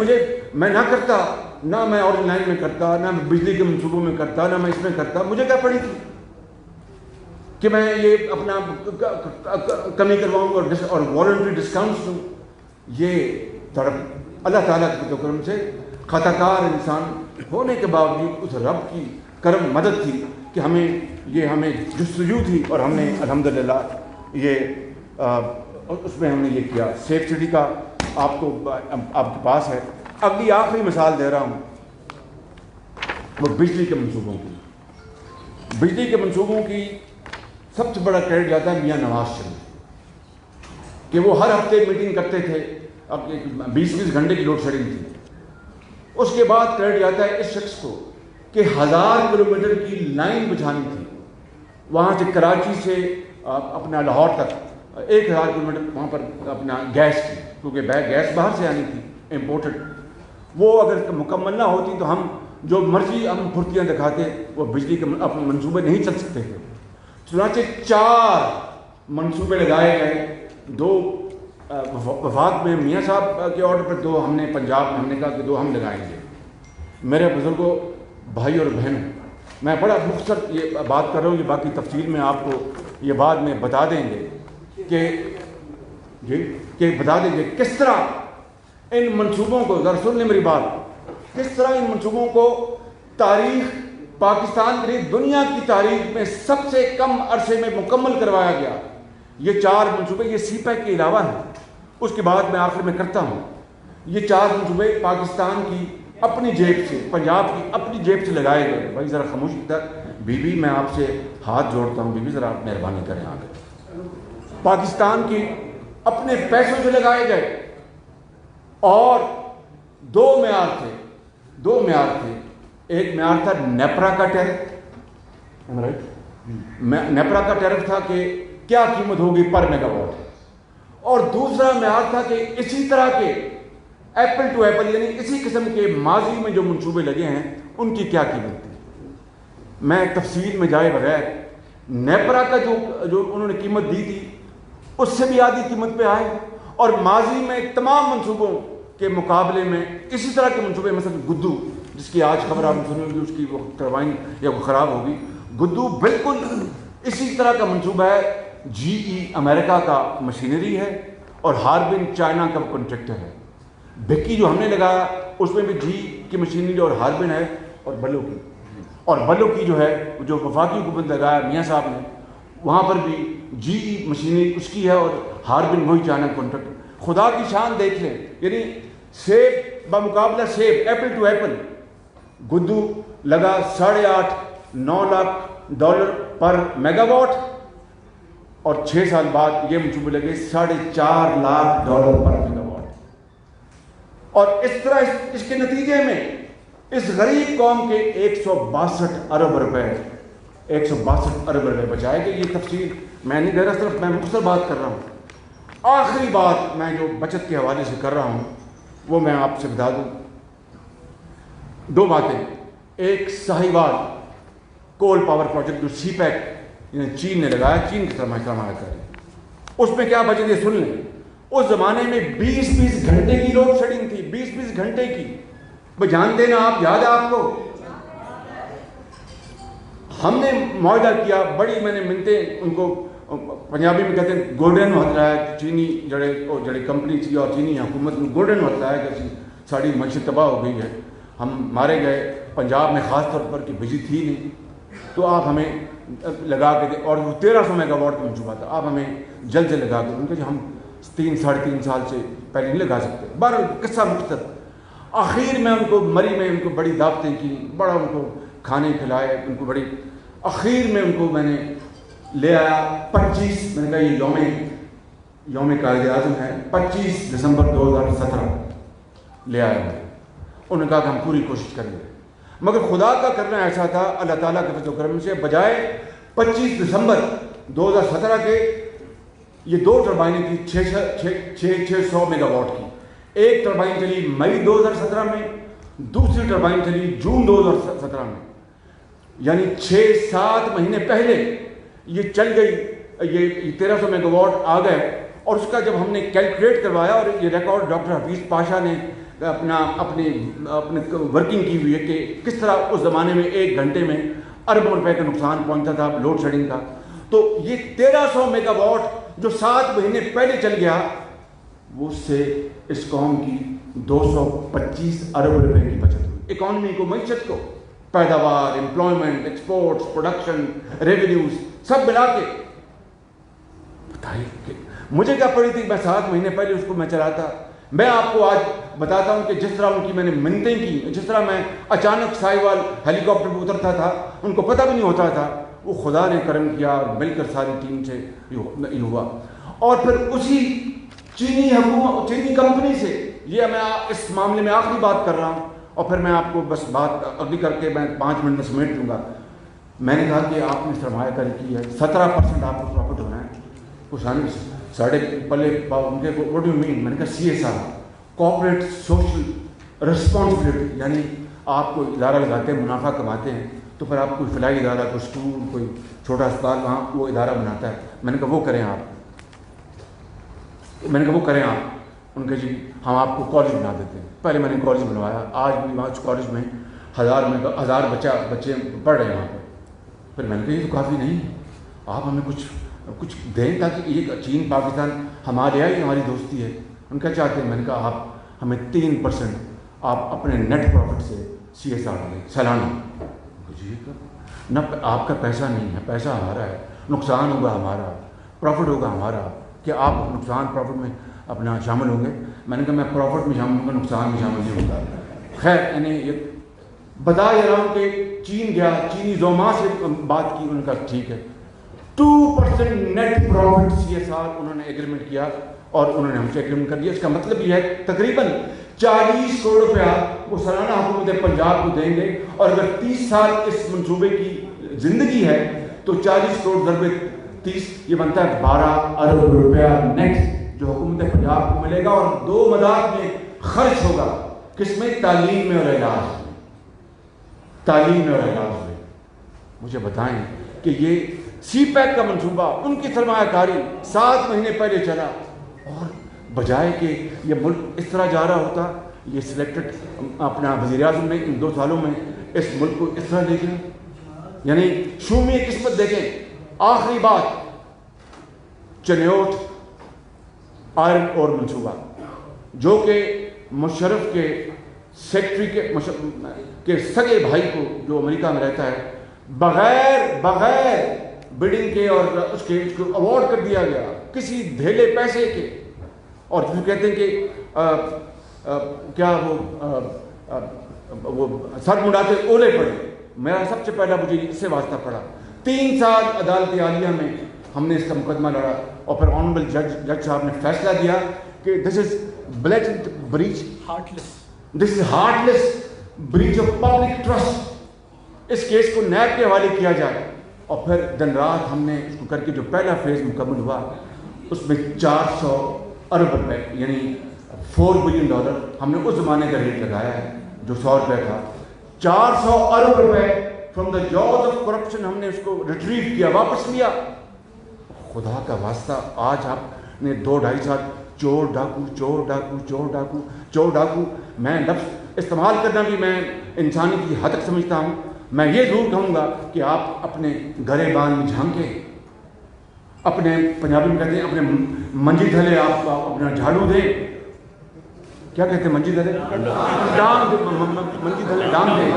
میں نہ کرتا، نہ میں آرڈنری لائن میں کرتا، نہ میں بجلی کے منصوبوں میں کرتا، نہ میں اس میں کرتا، مجھے کیا پڑی تھی کہ میں یہ اپنا کمی کرواؤں اور والنٹری ڈسکاؤنٹس دوں؟ یہ اللہ تعالیٰ کے کرم سے خطا کار انسان ہونے کے باوجود اس رب کی کرم مدد تھی کہ ہمیں جستجو تھی، اور ہم نے الحمدللہ اس میں ہم نے یہ کیا۔ سیف سٹی کا آپ کے پاس ہے۔ اگلی آخری مثال دے رہا ہوں، وہ بجلی کے منصوبوں کی. بجلی کے منصوبوں کی سب سے بڑا کریڈٹ جاتا ہے میاں نواز شریف کہ وہ ہر ہفتے میٹنگ کرتے تھے. اب 20 گھنٹے کی لوڈ شیڈنگ تھی. اس کے بعد کریڈٹ جاتا ہے اس شخص کو کہ 1000 کلومیٹر کی لائن بچھانی تھی وہاں سے کراچی سے اپنا لاہور تک 1000 کلومیٹر وہاں پر اپنا گیس کی, کیونکہ گیس باہر سے آنی تھی امپورٹڈ. وہ اگر مکمل نہ ہوتی تو ہم جو مرضی ہم پھرتیاں دکھاتے وہ بجلی کے اپنے منصوبے نہیں چل سکتے تھے. چنانچہ 4 منصوبے لگائے گئے. 2 وفاق میں میاں صاحب کے آرڈر پر, 2 ہم نے پنجاب میں ہم نے کہا کہ 2 ہم لگائیں گے. میرے بزرگوں, بھائی اور بہنوں, میں بڑا مختصر یہ بات کر رہا ہوں, یہ باقی تفصیل میں آپ کو یہ بعد میں بتا دیں گے کہ بتا دیں گے کس طرح ان منصوبوں کو, ذرا سن لیں میری بات, کس طرح ان منصوبوں کو تاریخ پاکستان کے لیے دنیا کی تاریخ میں سب سے کم عرصے میں مکمل کروایا گیا. یہ 4 منصوبے یہ سی پیک کے علاوہ ہیں. اس کے بعد میں آخر میں کرتا ہوں. یہ 4 منصوبے پاکستان کی اپنی جیب سے, پنجاب کی اپنی جیب سے لگائے گئے. بھائی ذرا خاموشی تک بی بی, میں آپ سے ہاتھ جوڑتا ہوں, بی بی ذرا آپ مہربانی کریں. آگے پاکستان کی اپنے پیسوں سے لگائے گئے. اور 2 معیار تھے. ایک معیار تھا نیپرا کا ٹیرف, نیپرا کا ٹیرف تھا کہ کیا قیمت ہوگی پر میگا واٹ, اور دوسرا معیار تھا کہ اسی طرح کے ایپل ٹو ایپل یعنی اسی قسم کے ماضی میں جو منصوبے لگے ہیں ان کی کیا قیمت تھی. میں تفصیل میں جائے بغیر نیپرا کا جو انہوں نے قیمت دی تھی اس سے بھی آدھی قیمت پہ آئے, اور ماضی میں تمام منصوبوں کے مقابلے میں اسی طرح کے منصوبے, مثلا گدو جس کی آج خبر آپ سنیں گی, اس کی وہ ٹربائن یا وہ خراب ہوگی. گدو بالکل اسی طرح کا منصوبہ ہے. جی ای امریکہ کا مشینری ہے اور ہاربن چائنا کا کنٹریکٹر ہے. بھکی جو ہم نے لگایا اس میں بھی جی کی مشینری اور ہاربن ہے, اور بلو کی جو ہے جو وفاقی حکومت لگایا میاں صاحب نے, وہاں پر بھی جی ای مشینری اس کی ہے اور ہاربن وہی چائنا کنٹریکٹر. خدا کی شان دیکھ لیں, یعنی سیب بمقابلہ سیب, ایپل ٹو ایپل, گدو لگا $8.5-9 لاکھ پر میگا واٹ, اور 6 سال بعد یہ منصوبے لگے $4.5 لاکھ پر میگا واٹ. اور اس طرح اس کے نتیجے میں اس غریب قوم کے 162 ارب روپے بچائے گئے. یہ تفصیل میں نہیں دے رہا, صرف میں مختصر بات کر رہا ہوں. آخری بات میں جو بچت کے حوالے سے کر رہا ہوں وہ میں آپ سے بتا دوں. 2 باتیں. ایک ساہیوال کول پاور پروجیکٹ جو سی پیک چین نے لگایا, چین کی سرمایہ کاری, اس میں کیا بچت ہے سن لیں. اس زمانے میں 20 گھنٹے کی لوڈ شیڈنگ تھی, 20 گھنٹے کی. جانتے نا آپ, یاد ہے آپ کو, ہم نے معاہدہ کیا, بڑی میں نے منتیں ان کو, پنجابی میں کہتے ہیں گولڈن ہاتھ لایا, چینی جڑے کمپنی تھی اور چینی حکومت نے گولڈن ہاتھ لایا کہ ساری معیشت تباہ ہو گئی ہے, ہم مارے گئے. پنجاب میں خاص طور پر کہ بجلی تھی نہیں, تو آپ ہمیں لگا کے, اور وہ 1300 میگا واٹ کا منصوبہ تھا, آپ ہمیں جلد سے لگا کے. ان کے ہم 3-3.5 سال سے پہلے نہیں لگا سکتے. بہرحال قصہ مختصر. آخر میں ان کو مری میں ان کو بڑی دعوتیں کی, بڑا ان کو کھانے کھلائے, ان کو بڑی. آخر میں ان کو میں نے لے آیا 25, میں نے کہا یہ یوم قائد اعظم ہے, 25 دسمبر 2017 لے آیا میں. انہوں نے کہا کہ ہم پوری کوشش کریں گے, مگر خدا کا کرنا ایسا تھا, اللہ تعالیٰ کے فضل و کرم سے, بجائے 25 دسمبر 2017 کے یہ 2 ٹربائنیں تھیں 600 میگا واٹ کی. ایک ٹربائن چلی مئی 2017 میں, دوسری ٹربائن چلی جون 2017 میں, یعنی 6-7 مہینے پہلے یہ چل گئی. یہ 1300 میگا واٹ آ گئے. اور اس کا جب ہم نے کیلکولیٹ کروایا, اور یہ ریکارڈ ڈاکٹر حفیظ پاشا نے اپنی ورکنگ کی ہوئی ہے کہ کس طرح اس زمانے میں 1 گھنٹے میں اربوں روپے کا نقصان پہنچتا تھا لوڈ شیڈنگ کا. تو یہ 1300 میگا واٹ جو 7 مہینے پہلے چل گیا, وہ سے اس قوم کی 225 ارب روپے کی بچت ہوئی. اکانومی کو, معیشت کو, پیداوار, امپلائمنٹ, ایکسپورٹس, پروڈکشن, ریونیوز سب ملا کے. بتائیے مجھے کیا پڑی تھی, میں 7 مہینے پہلے اس کو میں چلاتا میں آپ کو آج بتاتا ہوں کہ جس طرح ان کی میں نے منتیں کی، جس طرح میں اچانک سائیوال ہیلی کاپٹر پہ اترتا تھا، ان کو پتہ بھی نہیں ہوتا تھا، وہ خدا نے کرم کیا اور مل کر ساری ٹیم سے یہ ہوا. اور پھر اسی چینی کمپنی سے، یہ میں اس معاملے میں آخری بات کر رہا ہوں اور پھر میں آپ کو بس بات اگلی کر کے میں 5 منٹ میں سمیٹ دوں گا. میں نے کہا کہ آپ نے سرمایہ کاری کی ہے، 17% آپ کو پروفٹ ہونا ہے. کچھ ساڑھے پلے ان کے واٹ ڈو یو مین؟ میں نے کہا CSR، کارپوریٹ سوشل رسپانسبلٹی، یعنی آپ کو ادارہ لگاتے ہیں، منافع کماتے ہیں، تو پھر آپ کوئی فلاحی ادارہ، کوئی اسکول، کوئی چھوٹا اسپتال وہاں وہ ادارہ بناتا ہے. میں نے کہا وہ کریں آپ. میں نے کہا وہ کریں آپ. ان کے جی ہم آپ کو کالج بنا دیتے ہیں. پہلے میں نے کالج بنوایا، آج بھی وہاں کالج میں 1000 بچے پڑھ رہے ہیں وہاں پہ. پھر میں نے کہا یہ تو کافی نہیں، آپ ہمیں کچھ دیں تاکہ یہ چین پاکستان ہمارے ہے، یہ ہماری دوستی ہے. ان کا چاہتے ہیں. میں نے کہا آپ ہمیں 3% آپ اپنے نیٹ پروفٹ سے CSR دیں سالانہ. جی نہ آپ کا پیسہ نہیں ہے، پیسہ ہمارا ہے، نقصان ہوگا ہمارا، پروفٹ ہوگا ہمارا. کہ آپ نقصان پروفٹ میں اپنا شامل ہوں گے؟ میں نے کہا میں پروفٹ میں شامل ہوں گا، نقصان میں شامل نہیں ہوگا. خیر یعنی یہ بتا یہ رہا ہوں کہ چین گیا، چینی زوما سے بات کی، ان کا ٹھیک ہے 2% نیٹ پروفٹ CSR انہوں نے ایگریمنٹ کیا اور انہوں نے ہم سے ایگریمنٹ کر دیا. اس کا مطلب یہ ہے تقریباً 40 کروڑ روپیہ وہ سالانہ حکومت پنجاب کو دیں گے. اور اگر 30 سال اس منصوبے کی زندگی ہے تو 40 کروڑ ضرب 30 یہ بنتا ہے 12 ارب روپیہ نیٹ جو حکومت پنجاب کو ملے گا. اور 2 مداد میں خرچ ہوگا. کس میں؟ تعلیم میں اور علاج میں. تعلیم میں اور علاج میں. مجھے بتائیں کہ یہ CPEC کا منصوبہ، ان کی سرمایہ کاری 7 مہینے پہلے چلا، اور بجائے کہ یہ ملک اس طرح جا رہا ہوتا، یہ سلیکٹڈ اپنا وزیر اعظم نے ان 2 سالوں میں اس ملک کو اس طرح دیکھیں، یعنی شومی قسمت دیکھیں. آخری بات، چنیوٹ آئرن اور منصوبہ جو کہ مشرف کے سیکٹری کے سگے بھائی کو جو امریکہ میں رہتا ہے بغیر بڈنگ کے اور اس کو ایوارڈ کر دیا گیا کسی دھیلے پیسے کے. اور جس کہتے ہیں کہ کیا وہ سر مڈاتے اولے پڑے. میرا سب سے پہلا مجھے اس سے واسطہ پڑا. 3 سال عدالت عالیہ میں ہم نے اس کا مقدمہ لڑا اور پھر آنریبل جج صاحب نے فیصلہ دیا کہ this is blatant breach, this is heartless breach of public trust. اس کیس کو نیب کے حوالے کیا جائے. اور پھر دن رات ہم نے اس کو کر کے جو پہلا فیز مکمل ہوا اس میں 400 ارب روپے یعنی $4 بلین ہم نے اس زمانے کا ریٹ لگایا ہے جو 100 روپے تھا. 400 ارب روپے from the jazz of corruption ہم نے اس کو ریٹریو کیا، واپس لیا. خدا کا واسطہ آج آپ نے 2-2.5 سال چور ڈاکو چور ڈاکو چور ڈاکو چور ڈاکو، میں لفظ استعمال کرنا بھی میں انسانی کی حد تک سمجھتا ہوں. میں یہ ضرور کہوں گا کہ آپ اپنے گرے بان میں جھانکیں، اپنے پنجابی میں کہتے ہیں اپنے منجی تھلے آپ اپنا جھاڑو دیں. کیا کہتے ہیں منجی تھلے؟ ڈانگ دیں. منجی تھلے ڈانگ دیں.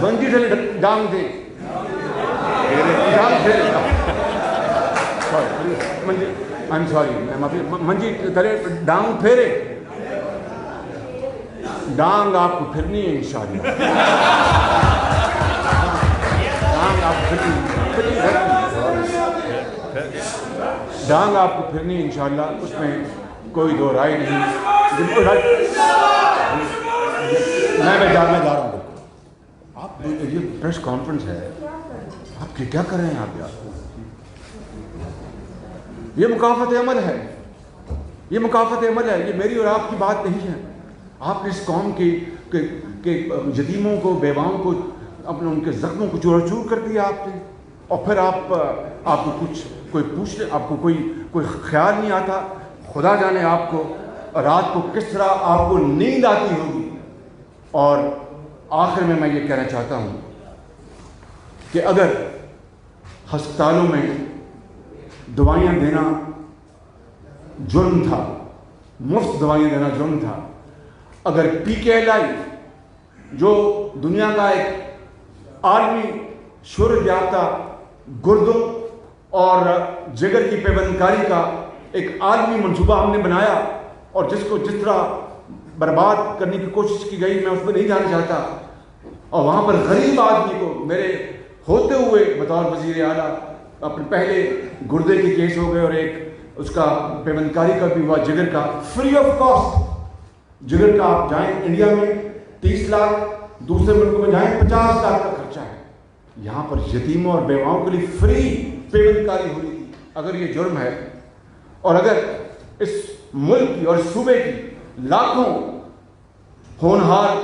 منجی تھلے ڈانگ دیں. منجی تھلے ڈانگ پھیرے. ڈانگ آپ کو پھرنی ہے انشاءاللہ. ڈانگ آپ کو پھرنی ڈانگ آپ کو پھرنی ہے انشاءاللہ، اس میں کوئی دو رائے نہیں. میں جا رہا ہوں. آپ یہ پریس کانفرنس ہے، آپ کیا کر رہے ہیں آپ یار؟ یہ مکافات عمل ہے، یہ مکافات عمل ہے. یہ میری اور آپ کی بات نہیں ہے. آپ نے اس قوم کے یتیموں کو، بیواؤں کو، اپنے ان کے زخموں کو چور چور کر دیا آپ نے. اور پھر آپ کو کچھ کوئی پوچھنے، آپ کو کوئی خیال نہیں آتا. خدا جانے آپ کو رات کو کس طرح آپ کو نیند آتی ہوگی. اور آخر میں یہ کہنا چاہتا ہوں کہ اگر ہسپتالوں میں دوائیاں دینا جرم تھا، مفت دوائیاں دینا جرم تھا، اگر PKLI جو دنیا کا ایک عالمی شہرت یافتہ گردوں اور جگر کی پیوند کاری کا ایک عالمی منصوبہ ہم نے بنایا، اور جس کو جس طرح برباد کرنے کی کوشش کی گئی، میں اس میں نہیں جانا چاہتا. اور وہاں پر غریب آدمی کو میرے ہوتے ہوئے بطور وزیر اعلیٰ اپنے پہلے گردے کے کیس ہو گئے اور ایک اس کا پیمنتکاری کا بھی ہوا، جگر کا، فری آف کاسٹ جگر کا. آپ جائیں انڈیا میں 30 لاکھ، دوسرے ملکوں میں جائیں 50 لاکھ کا خرچہ ہے. یہاں پر یتیموں اور بیواؤں کے لیے فری پیمنتکاری ہو رہی تھی. اگر یہ جرم ہے، اور اگر اس ملک کی اور صوبے کی لاکھوں ہونہار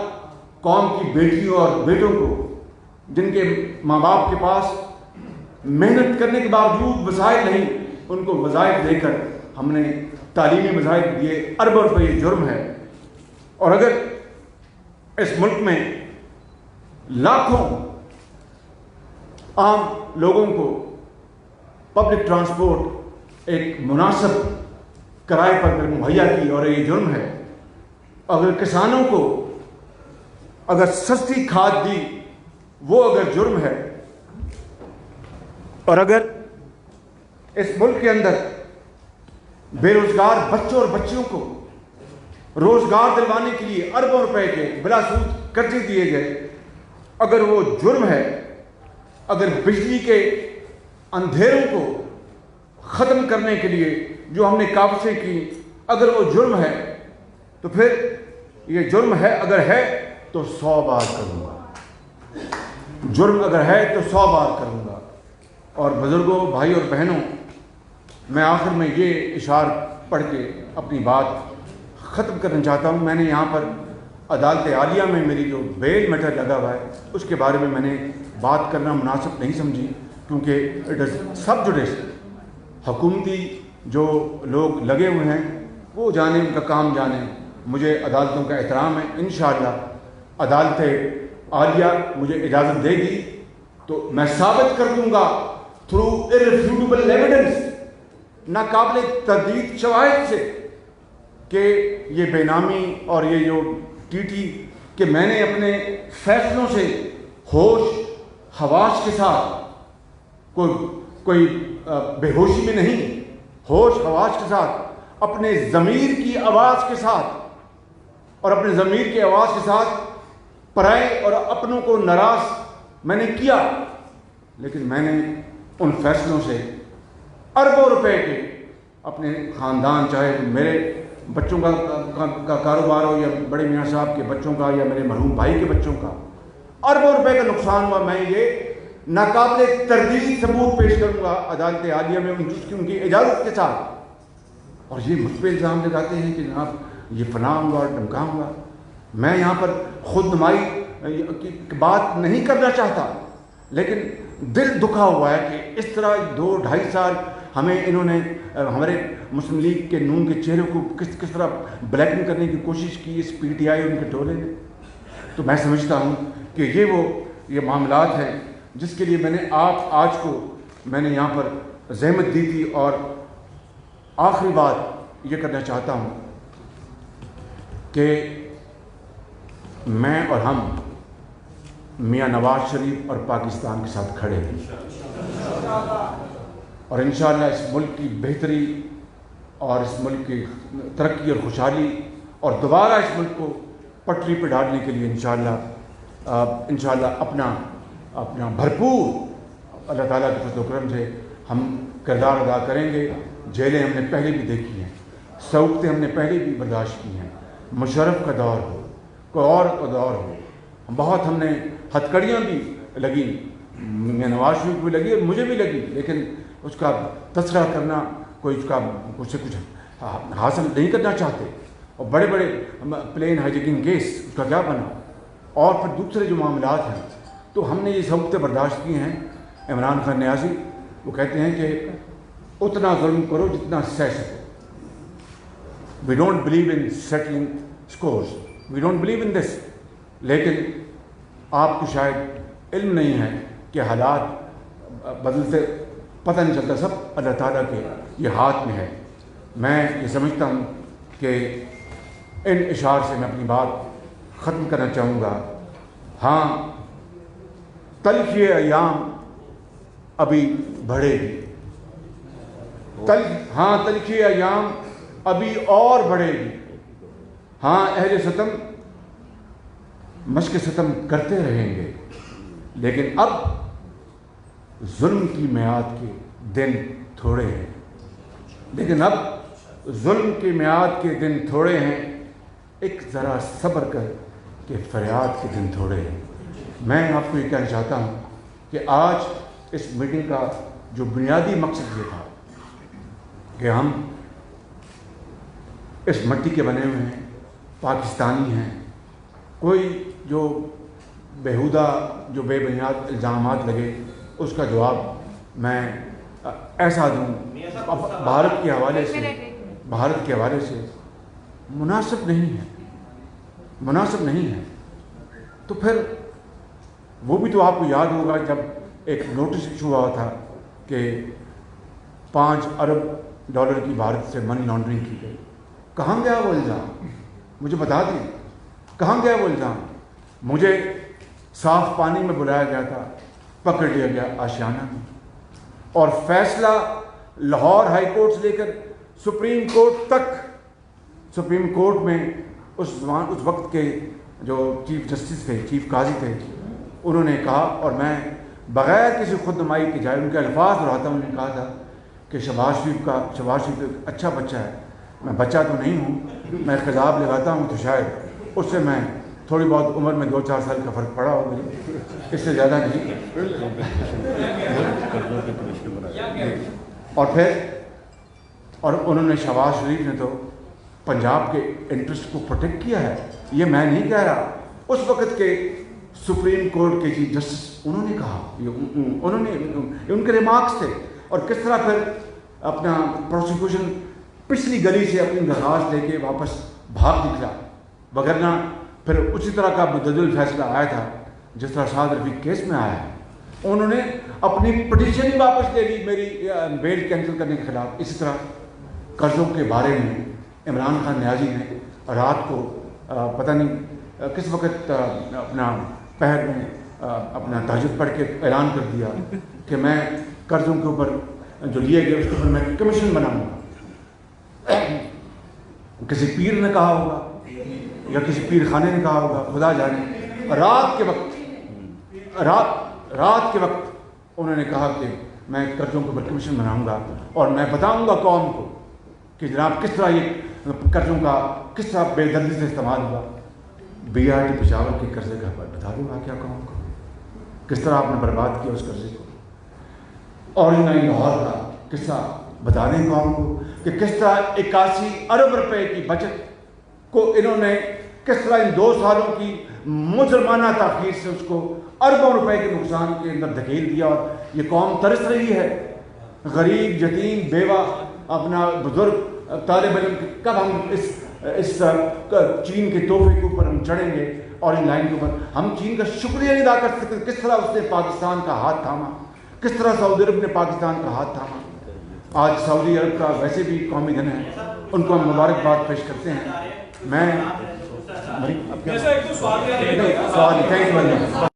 قوم کی بیٹیوں اور بیٹوں کو، جن کے ماں باپ کے پاس محنت کرنے کے باوجود وسائل نہیں، ان کو وظائف دے کر ہم نے تعلیمی وظائف دیے، اربوں روپے یہ جرم ہے. اور اگر اس ملک میں لاکھوں عام لوگوں کو پبلک ٹرانسپورٹ ایک مناسب کرائے پر مہیا کی اور یہ جرم ہے، اگر کسانوں کو اگر سستی کھاد دی وہ اگر جرم ہے، اور اگر اس ملک کے اندر بے روزگار بچوں اور بچیوں کو روزگار دلوانے کے لیے اربوں روپے کے بلا سود قرضے دیے گئے، اگر وہ جرم ہے، اگر بجلی کے اندھیروں کو ختم کرنے کے لیے جو ہم نے کاوشیں کی اگر وہ جرم ہے، تو پھر یہ جرم ہے اگر ہے تو 100 بار کروں گا. جرم اگر ہے تو 100 بار کروں گا. اور بزرگوں، بھائی اور بہنوں، میں آخر میں یہ اشعار پڑھ کے اپنی بات ختم کرنا چاہتا ہوں. میں نے یہاں پر عدالت عالیہ میں میری جو بیل میٹر لگا ہوا ہے اس کے بارے میں نے بات کرنا مناسب نہیں سمجھی، کیونکہ اٹ از سب جوڈیس. حکومتی جو لوگ لگے ہوئے ہیں وہ جانیں، ان کا کام جانیں. مجھے عدالتوں کا احترام ہے. انشاءاللہ عدالت عالیہ مجھے اجازت دے گی تو میں ثابت کر دوں گا تھرو irrefutable ایویڈنس، ناقابل تردید شواہد سے، کہ یہ بے نامی اور یہ جو ٹی ٹی، کہ میں نے اپنے فیصلوں سے ہوش حواس کے ساتھ، کوئی بے ہوشی میں نہیں، ہوش حواس کے ساتھ، اپنے ضمیر کی آواز کے ساتھ، اور اپنے ضمیر کی آواز کے ساتھ پرائے اور اپنوں کو ناراض میں نے کیا. لیکن میں نے ان فیصلوں سے اربوں روپے کے اپنے خاندان، چاہے میرے بچوں کا کاروبار ہو یا بڑے میاں صاحب کے بچوں کا یا میرے مرحوم بھائی کے بچوں کا، اربوں روپے کا نقصان ہوا. میں یہ ناقابل تردید ثبوت پیش کروں گا عدالت عالیہ میں ان کی اجازت کے ساتھ. اور یہ مجھ پہ الزام لگاتے ہیں کہ جناب یہ فلاں ہوا اور ڈھمکاں ہوا. میں یہاں پر خود نمائی کی بات نہیں کرنا چاہتا، لیکن دل دکھا ہوا ہے کہ اس طرح 2-2.5 سال ہمیں انہوں نے ہمارے مسلم لیگ کے نون کے چہرے کو کس طرح بلیکن کرنے کی کوشش کی اس پی ٹی آئی ان کے ٹولے نے. تو میں سمجھتا ہوں کہ یہ معاملات ہیں جس کے لیے میں نے آج کو میں نے یہاں پر زحمت دی تھی. اور آخری بات یہ کرنا چاہتا ہوں کہ میں اور ہم میاں نواز شریف اور پاکستان کے ساتھ کھڑے ہیں، اور انشاءاللہ اس ملک کی بہتری اور اس ملک کی ترقی اور خوشحالی اور دوبارہ اس ملک کو پٹری پہ ڈالنے کے لیے انشاءاللہ اپنا بھرپور اللہ تعالیٰ کے فضل و کرم سے ہم کردار ادا کریں گے. جیلیں ہم نے پہلے بھی دیکھی ہیں، سوختیں ہم نے پہلے بھی برداشت کی ہیں. مشرف کا دور ہو، کوئی اور کا دور ہو، بہت ہم نے ہتھکڑیاں بھی لگی، نواز شریف بھی لگی اور مجھے بھی لگی، لیکن اس کا تذکرہ کرنا کوئی اس سے کچھ حاصل نہیں کرنا چاہتے. اور بڑے بڑے پلین ہائیجیکنگ کیس اس کا کیا بنا، اور پھر دوسرے جو معاملات ہیں. تو ہم نے یہ سوختیں برداشت کی ہیں. عمران خان نیازی وہ کہتے ہیں کہ اتنا ظلم کرو جتنا سہ سکو. We don't believe in settling scores, we don't believe in this. لیکن آپ کو شاید علم نہیں ہے کہ حالات بدلتے پتہ نہیں چلتا، سب اللہ تعالیٰ کے یہ ہاتھ میں ہے. میں یہ سمجھتا ہوں کہ ان اشعار سے میں اپنی بات ختم کرنا چاہوں گا. ہاں تلخ یہ ایام ابھی بڑھے گی، تلخ یہ ایام ابھی اور بڑھے گی۔ ہاں اہل ستم مشق ستم کرتے رہیں گے، لیکن اب ظلم کی میعاد کے دن تھوڑے ہیں، لیکن اب ظلم کی میعاد کے دن تھوڑے ہیں، ایک ذرا صبر کر کہ فریاد کے دن تھوڑے ہیں۔ میں آپ کو یہ کہنا چاہتا ہوں کہ آج اس میٹنگ کا جو بنیادی مقصد یہ تھا کہ ہم اس مٹی کے بنے ہوئے ہیں، پاکستانی ہیں، کوئی جو بیہودہ جو بے بنیاد الزامات لگے اس کا جواب میں ایسا دوں بھارت کے حوالے سے مناسب نہیں ہے۔ تو پھر وہ بھی تو آپ کو یاد ہوگا جب ایک نوٹس ایشو ہوا تھا کہ 5 ارب ڈالر کی بھارت سے منی لانڈرنگ کی گئی، کہاں گیا وہ الزام؟ مجھے بتا دیں کہاں گیا وہ الزام؟ مجھے صاف پانی میں بلایا گیا تھا، پکڑ لیا گیا آشیانہ میں، اور فیصلہ لاہور ہائی کورٹ سے لے کر سپریم کورٹ تک، سپریم کورٹ میں اس وقت کے جو چیف جسٹس تھے، چیف قاضی تھے، انہوں نے کہا، اور میں بغیر کسی خود نمائی کے جائے ان کے الفاظ دہراتا ہوں، انہوں نے کہا تھا کہ شہباز شریف ایک اچھا بچہ ہے۔ میں بچہ تو نہیں ہوں، میں خضاب لگاتا ہوں تو شاید اس سے میں تھوڑی بہت عمر میں 2-4 سال کا فرق پڑا ہو مجھے، اس سے زیادہ نہیں۔ اور انہوں نے شہباز شریف نے تو پنجاب کے انٹرسٹ کو پروٹیکٹ کیا ہے، یہ میں نہیں کہہ رہا، اس وقت کے سپریم کورٹ کے چیف جسٹس انہوں نے کہا، انہوں نے ان کے ریمارکس تھے۔ اور کس طرح پھر اپنا پروسیکیوشن پچھلی گلی سے اپنی درخواست لے کے واپس بھاگ نکلا، وگرنہ پھر اسی طرح کا متعدل فیصلہ آیا تھا جس طرح شاہد رفیق کیس میں آیا ہے۔ انہوں نے اپنی پٹیشن ہی واپس لے لی میری بیل کینسل کرنے کے خلاف۔ اسی طرح قرضوں کے بارے میں عمران خان نیازی نے رات کو پتہ نہیں کس وقت اپنا پہر میں اپنا تہجد پڑھ کے اعلان کر دیا کہ میں قرضوں کے اوپر جو لیے گئے اس کے اوپر میں کمیشن بناؤں گا۔ کسی پیر نے کہا ہوگا یا کسی پیر خانے نے کہا ہوگا، خدا جانے، رات کے وقت انہوں نے کہا کہ میں قرضوں کے اوپر کمیشن بناؤں گا اور میں بتاؤں گا قوم کو کہ جناب کس طرح یہ قرضوں کا کس طرح بے دردی سے استعمال ہوا۔ BRT پشاور کے قرضے کا بتا دوں گا کیا قوم کو، کس طرح آپ نے برباد کیا اس قرضے کو۔ اور لاہور کا قصہ بتا دیں قوم کو کہ کس طرح 81 ارب روپے کی بچت کو انہوں نے کس طرح ان 2 سالوں کی مجرمانہ تاخیر سے اس کو اربوں روپے کے نقصان کے اندر دھکیل دیا، اور یہ قوم ترس رہی ہے۔ غریب، یتیم، بیوہ، اپنا بزرگ، طالب علم، کب ہم اس چین کے تحفے کے اوپر ہم چڑھیں گے اور ان لائن کے اوپر ہم چین کا شکریہ نہیں ادا کر سکتے؟ کس طرح اس نے پاکستان کا ہاتھ تھاما، کس طرح سعودی عرب نے پاکستان کا ہاتھ تھاما۔ آج سعودی عرب کا ویسے بھی قومی دن ہے، ان کو ہم مبارکباد پیش کرتے ہیں۔ میں سوال